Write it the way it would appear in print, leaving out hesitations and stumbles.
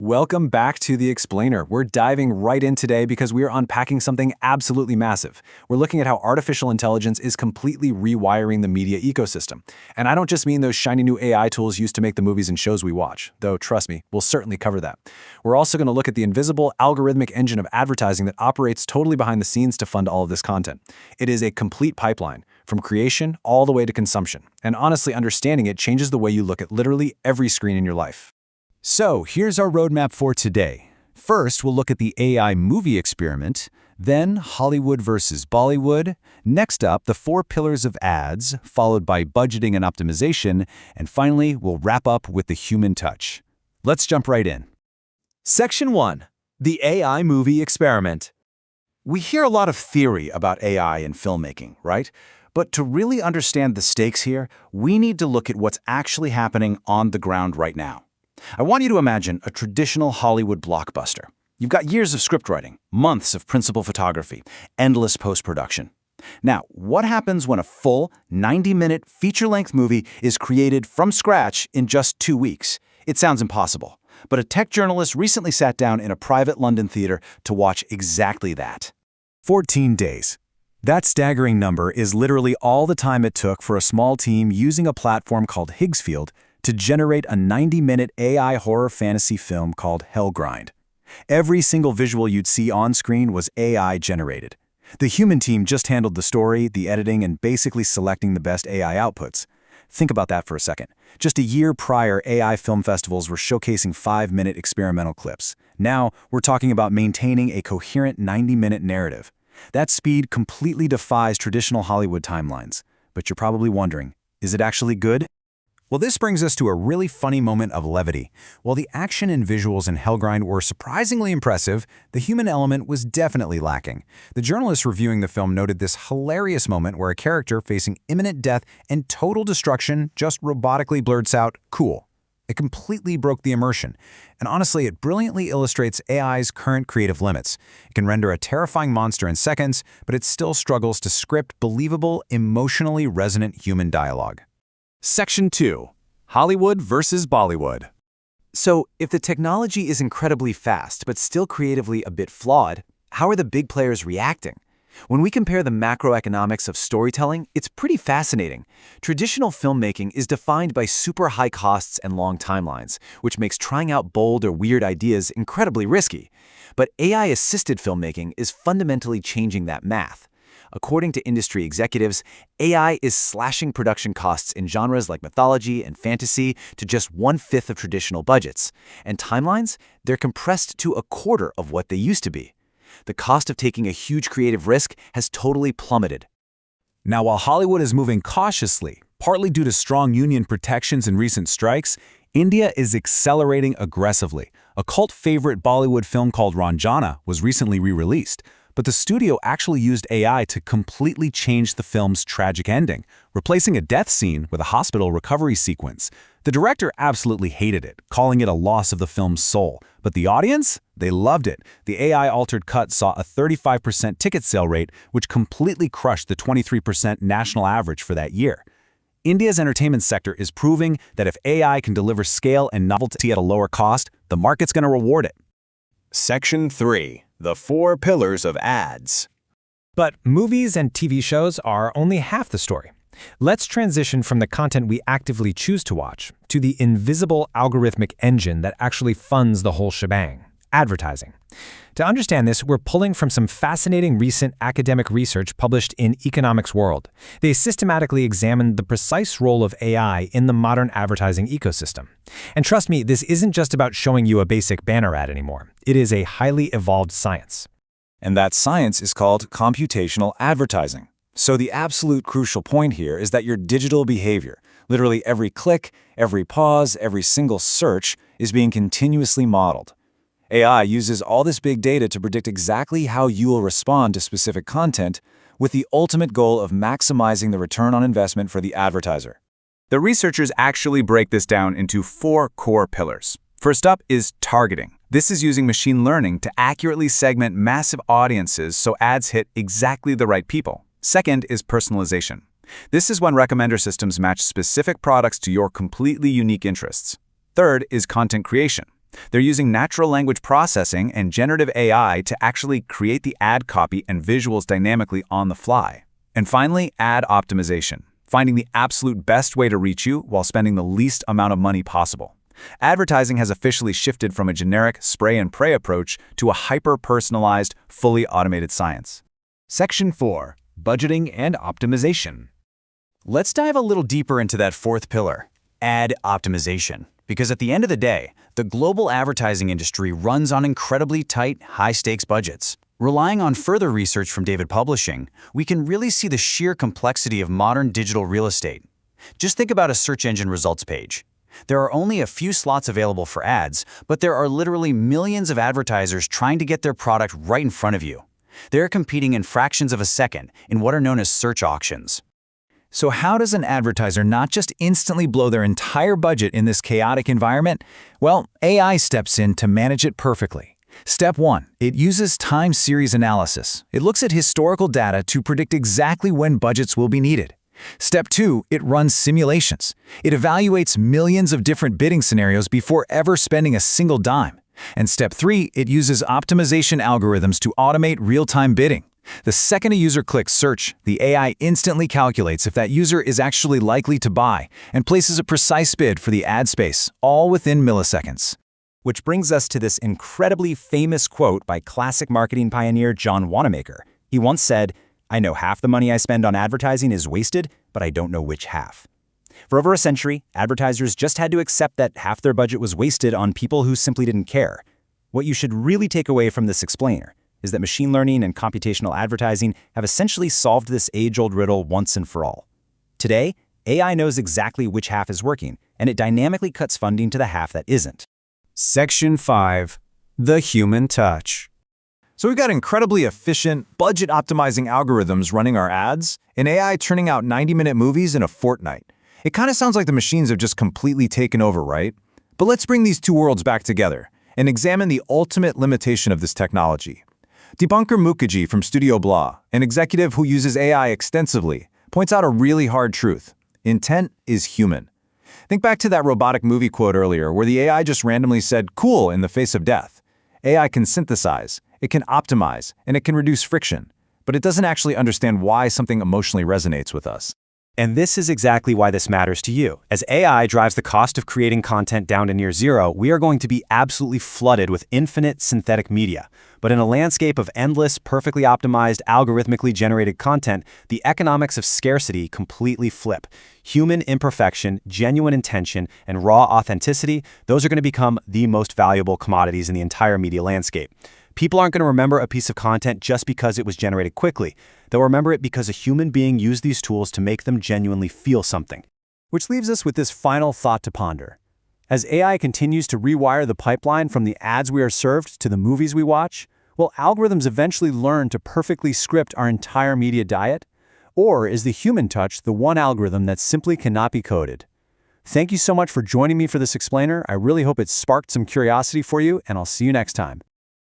Welcome back to The Explainer. We're diving right in today because we are unpacking something absolutely massive. We're looking at how artificial intelligence is completely rewiring the media ecosystem. And I don't just mean those shiny new AI tools used to make the movies and shows we watch, though trust me, we'll certainly cover that. We're also going to look at the invisible algorithmic engine of advertising that operates totally behind the scenes to fund all of this content. It is a complete pipeline, from creation all the way to consumption. And honestly, understanding it changes the way you look at literally every screen in your life. So here's our roadmap for today. First, we'll look at the AI movie experiment, then Hollywood versus Bollywood, next up the 4 pillars of ads, followed by budgeting and optimization, and finally, we'll wrap up with the human touch. Let's jump right in. Section 1. The AI movie experiment. We hear a lot of theory about AI in filmmaking, right? But to really understand the stakes here, we need to look at what's actually happening on the ground right now. I want you to imagine a traditional Hollywood blockbuster. You've got years of script writing, months of principal photography, endless post-production. Now, what happens when a full 90-minute feature-length movie is created from scratch in just 2 weeks? It sounds impossible, but a tech journalist recently sat down in a private London theater to watch exactly that. 14 days. That staggering number is literally all the time it took for a small team using a platform called Higgsfield to generate a 90-minute AI horror fantasy film called Hellgrind. Every single visual you'd see on screen was AI-generated. The human team just handled the story, the editing, and basically selecting the best AI outputs. Think about that for a second. Just a year prior, AI film festivals were showcasing 5-minute experimental clips. Now, we're talking about maintaining a coherent 90-minute narrative. That speed completely defies traditional Hollywood timelines. But you're probably wondering, is it actually good? Well, this brings us to a really funny moment of levity. While the action and visuals in Hellgrind were surprisingly impressive, the human element was definitely lacking. The journalist reviewing the film noted this hilarious moment where a character facing imminent death and total destruction just robotically blurts out, "Cool." It completely broke the immersion. And honestly, it brilliantly illustrates AI's current creative limits. It can render a terrifying monster in seconds, but it still struggles to script believable, emotionally resonant human dialogue. Section 2. Hollywood versus Bollywood. So, if the technology is incredibly fast but still creatively a bit flawed, how are the big players reacting? When we compare the macroeconomics of storytelling, it's pretty fascinating. Traditional filmmaking is defined by super high costs and long timelines, which makes trying out bold or weird ideas incredibly risky. But AI-assisted filmmaking is fundamentally changing that math. According to industry executives, AI is slashing production costs in genres like mythology and fantasy to just 1/5 of traditional budgets. And timelines? They're compressed to a quarter of what they used to be. The cost of taking a huge creative risk has totally plummeted. Now, while Hollywood is moving cautiously, partly due to strong union protections and recent strikes, India is accelerating aggressively. A cult favorite Bollywood film called Ranjana was recently re-released, but the studio actually used AI to completely change the film's tragic ending, replacing a death scene with a hospital recovery sequence. The director absolutely hated it, calling it a loss of the film's soul. But the audience? They loved it. The AI-altered cut saw a 35% ticket sale rate, which completely crushed the 23% national average for that year. India's entertainment sector is proving that if AI can deliver scale and novelty at a lower cost, the market's going to reward it. Section 3. The 4 pillars of ads. But movies and TV shows are only half the story. Let's transition from the content we actively choose to watch to the invisible algorithmic engine that actually funds the whole shebang: advertising. To understand this, we're pulling from some fascinating recent academic research published in Economics World. They systematically examined the precise role of AI in the modern advertising ecosystem. And trust me, this isn't just about showing you a basic banner ad anymore. It is a highly evolved science. And that science is called computational advertising. So the absolute crucial point here is that your digital behavior, literally every click, every pause, every single search, is being continuously modeled. AI uses all this big data to predict exactly how you will respond to specific content, with the ultimate goal of maximizing the return on investment for the advertiser. The researchers actually break this down into 4 core pillars. First up is targeting. This is using machine learning to accurately segment massive audiences so ads hit exactly the right people. Second is personalization. This is when recommender systems match specific products to your completely unique interests. Third is content creation. They're using natural language processing and generative AI to actually create the ad copy and visuals dynamically on the fly. And finally, ad optimization, finding the absolute best way to reach you while spending the least amount of money possible. Advertising has officially shifted from a generic spray and pray approach to a hyper-personalized, fully automated science. Section 4. Budgeting and Optimization. Let's dive a little deeper into that fourth pillar, ad optimization. Because at the end of the day, the global advertising industry runs on incredibly tight, high-stakes budgets. Relying on further research from David Publishing, we can really see the sheer complexity of modern digital real estate. Just think about a search engine results page. There are only a few slots available for ads, but there are literally millions of advertisers trying to get their product right in front of you. They're competing in fractions of a second in what are known as search auctions. So how does an advertiser not just instantly blow their entire budget in this chaotic environment? Well, AI steps in to manage it perfectly. Step 1. It uses time series analysis. It looks at historical data to predict exactly when budgets will be needed. Step 2. It runs simulations. It evaluates millions of different bidding scenarios before ever spending a single dime. And Step 3. It uses optimization algorithms to automate real-time bidding. The second a user clicks search, the AI instantly calculates if that user is actually likely to buy and places a precise bid for the ad space, all within milliseconds. Which brings us to this incredibly famous quote by classic marketing pioneer John Wanamaker. He once said, "I know half the money I spend on advertising is wasted, but I don't know which half." For over a century, advertisers just had to accept that half their budget was wasted on people who simply didn't care. What you should really take away from this explainer is that machine learning and computational advertising have essentially solved this age-old riddle once and for all. Today, AI knows exactly which half is working, and it dynamically cuts funding to the half that isn't. Section 5. The Human Touch. So we've got incredibly efficient, budget-optimizing algorithms running our ads, and AI turning out 90-minute movies in a fortnight. It kind of sounds like the machines have just completely taken over, right? But let's bring these two worlds back together and examine the ultimate limitation of this technology. Dipankar Mukherjee from Studio Blah, an executive who uses AI extensively, points out a really hard truth. Intent is human. Think back to that robotic movie quote earlier where the AI just randomly said, "cool," in the face of death. AI can synthesize, it can optimize, and it can reduce friction, but it doesn't actually understand why something emotionally resonates with us. And this is exactly why this matters to you. As AI drives the cost of creating content down to near zero, we are going to be absolutely flooded with infinite synthetic media. But in a landscape of endless, perfectly optimized, algorithmically generated content, the economics of scarcity completely flip. Human imperfection, genuine intention, and raw authenticity, those are going to become the most valuable commodities in the entire media landscape. People aren't going to remember a piece of content just because it was generated quickly. They'll remember it because a human being used these tools to make them genuinely feel something. Which leaves us with this final thought to ponder. As AI continues to rewire the pipeline from the ads we are served to the movies we watch, will algorithms eventually learn to perfectly script our entire media diet? Or is the human touch the one algorithm that simply cannot be coded? Thank you so much for joining me for this explainer. I really hope it sparked some curiosity for you, and I'll see you next time.